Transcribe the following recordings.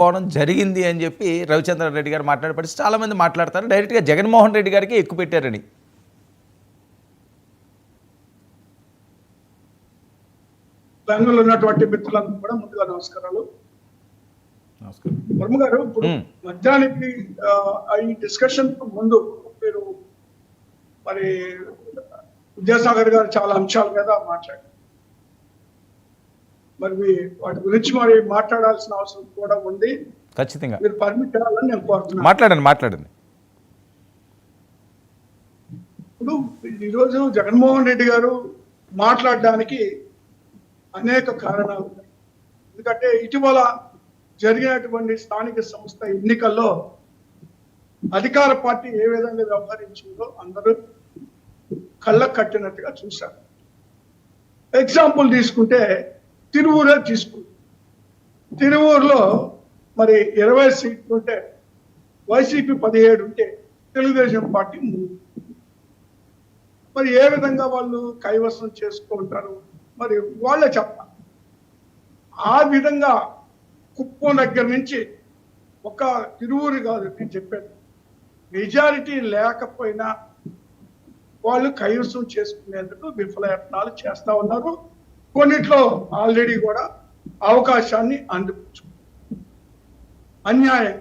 పోవడం జరిగింది అని చెప్పి రవిచంద్రారెడ్డి గారు మాట్లాడే పరిస్థితి చాలామంది మాట్లాడతారు. డైరెక్ట్గా జగన్మోహన్ రెడ్డి గారికి ఎక్కువ పెట్టారని. బెంగళూరు ఉన్నటువంటి మిత్రులందరూ కూడా ముందుగా నమస్కారాలు. వర్మ గారు, ఇప్పుడు మధ్యాహ్నానికి ఈ డిస్కషన్ ముందు మీరు మరి విద్యాసాగర్ గారు చాలా అంశాల మీద మాట్లాడారు. మరి వాటి గురించి మరి మాట్లాడాల్సిన అవసరం కూడా ఉంది. ఖచ్చితంగా మీరు పర్మిట్ చేయాలని నేను కోరుతున్నాను. మాట్లాడండి. ఇప్పుడు ఈరోజు జగన్మోహన్ రెడ్డి గారు మాట్లాడడానికి అనేక కారణాలు ఉన్నాయి. ఎందుకంటే ఇటీవల జరిగినటువంటి స్థానిక సంస్థ ఎన్నికల్లో అధికార పార్టీ ఏ విధంగా వ్యవహరించిందో అందరూ కళ్ళకు కట్టినట్టుగా చూశారు. ఎగ్జాంపుల్ తీసుకుంటే తిరువూరే తీసుకుంటాం. తిరువూరులో మరి 20 సీట్లు ఉంటే వైసీపీ 17 ఉంటే తెలుగుదేశం పార్టీ 3. మరి ఏ విధంగా వాళ్ళు కైవసం చేసుకుంటారు మరి వాళ్ళే చెప్పాలి. ఆ విధంగా కుప్పం దగ్గర నుంచి ఒక తిరువూరు కాదు నేను చెప్పాను, మెజారిటీ లేకపోయినా వాళ్ళు కైవసం చేసుకునేందుకు విఫలయత్నాలు చేస్తా ఉన్నారు. కొన్నిట్లో ఆల్రెడీ కూడా అవకాశాన్ని అందిపుచ్చుకున్నారు. అన్యాయం,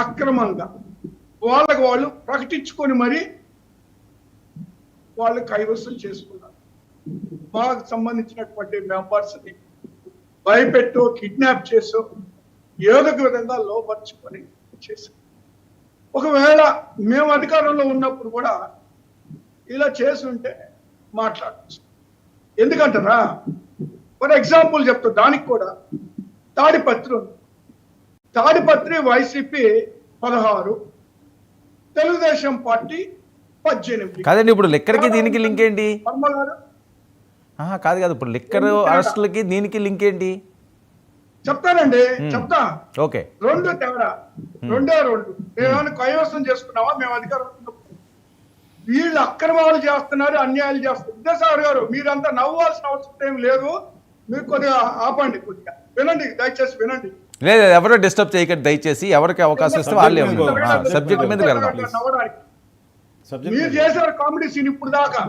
అక్రమంగా వాళ్ళకు వాళ్ళు ప్రకటించుకొని మరి వాళ్ళు కైవసం చేసుకున్నారు. మాకు సంబంధించినటువంటి మెంబర్స్ని భయపెట్టో కిడ్నాప్ చేసో ఏదో ఒక విధంగా లోపరుచుకొని చేశారు. ఒకవేళ మేము అధికారంలో ఉన్నప్పుడు కూడా ఇలా చేసి ఉంటే మాట్లాడచ్చు. ఎందుకంటారా, ఫర్ ఎగ్జాంపుల్ చెప్తా. దానికి కూడా తాడిపత్రి వైసీపీ 16, తెలుగుదేశం పార్టీ 18. కాదండి, ఇప్పుడు లిక్కర్కి దీనికి లింక్ ఏంటి? కాదు ఇప్పుడు లిక్కర్ అరెస్టులకి దీనికి లింక్ ఏంటి చెప్తానండి, చెప్తా. ఓకే, రెండు తేడా, రెండే. మేమేమైనా కైవసం చేసుకున్నావా? మేము అధికారం వీళ్ళు అక్రమాలు చేస్తున్నారు, అన్యాయాలు చేస్తున్నారు. విద్యాసాగర్ గారు, మీరంతా నవ్వాల్సిన అవసరం ఏం లేదు. మీరు కొద్దిగా ఆపండి, కొద్దిగా వినండి, దయచేసి వినండి. లేదు, ఎవరో డిస్టర్బ్ చేయకండి దయచేసి. ఎవరికి అవకాశం ఇస్తే వాళ్ళే సబ్జెక్ట్ మీద వెళ్దాం. మీరు చేశారు కామెడీ సీన్ ఇప్పుడు దాకా.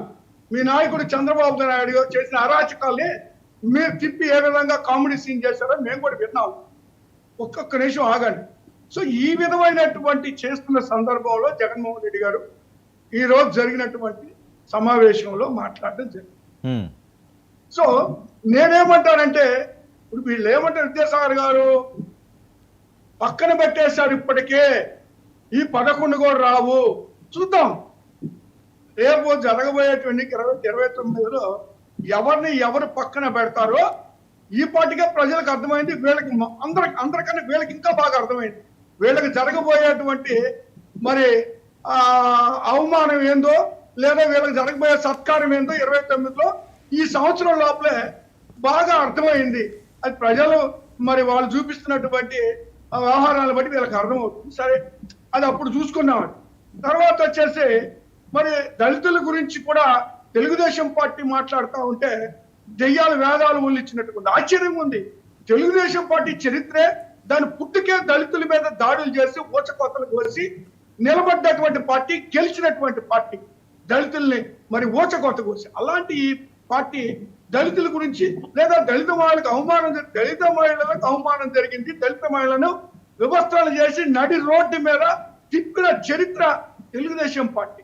మీ నాయకుడు చంద్రబాబు నాయుడు చేసిన అరాచకాల్ని మీరు తిప్పి ఏ విధంగా కామెడీ సీన్ చేశారో మేము కూడా విన్నాం. ఒక్కొక్క నిమిషం ఆగండి. సో ఈ విధమైనటువంటి చేస్తున్న సందర్భంలో జగన్మోహన్ రెడ్డి గారు ఈ రోజు జరిగినటువంటి సమావేశంలో మాట్లాడడం జరిగింది. సో నేనేమంటానంటే, ఇప్పుడు వీళ్ళు ఏమంటారు, విద్యాసాగర్ గారు పక్కన పెట్టేశారు ఇప్పటికే, ఈ 11 కూడా రావు, చూద్దాం రేపు జరగబోయేటువంటి 2029లో ఎవరు పక్కన పెడతారో ఈ పార్టీగా ప్రజలకు అర్థమైంది. వీళ్ళకి అందరికన్నా వీళ్ళకి ఇంకా బాగా అర్థమైంది. వీళ్ళకి జరగబోయేటువంటి మరి అవమానం ఏందో, లేదా వీళ్ళకి జరగబోయే సత్కారం ఏందో 29లో ఈ సంవత్సరం లోపలే బాగా అర్థమైంది. అది ప్రజలు మరి వాళ్ళు చూపిస్తున్నటువంటి వ్యవహారాలను బట్టి వీళ్ళకి అర్థమవుతుంది. సరే, అది అప్పుడు చూసుకున్నాం. తర్వాత వచ్చేసి మరి దళితుల గురించి కూడా తెలుగుదేశం పార్టీ మాట్లాడుతూ ఉంటే దెయ్యాలు వేదాలు ఒళ్ళిచ్చినట్టుగా ఆశ్చర్యంగా ఉంది. తెలుగుదేశం పార్టీ చరిత్రే, దాని పుట్టుకే దళితుల మీద దాడులు చేసి ఊచకోతలు కోసి నిలబడ్డటువంటి పార్టీ, గెలిచినటువంటి పార్టీ, దళితుల్ని మరి ఊచకోత కోసి. అలాంటి ఈ పార్టీ దళితుల గురించి లేదా దళిత మహిళలకు అవమానం జరిగింది, దళిత మహిళలను వివస్త్రాలు చేసి నడి రోడ్డు మీద తిప్పిన చరిత్ర తెలుగుదేశం పార్టీ.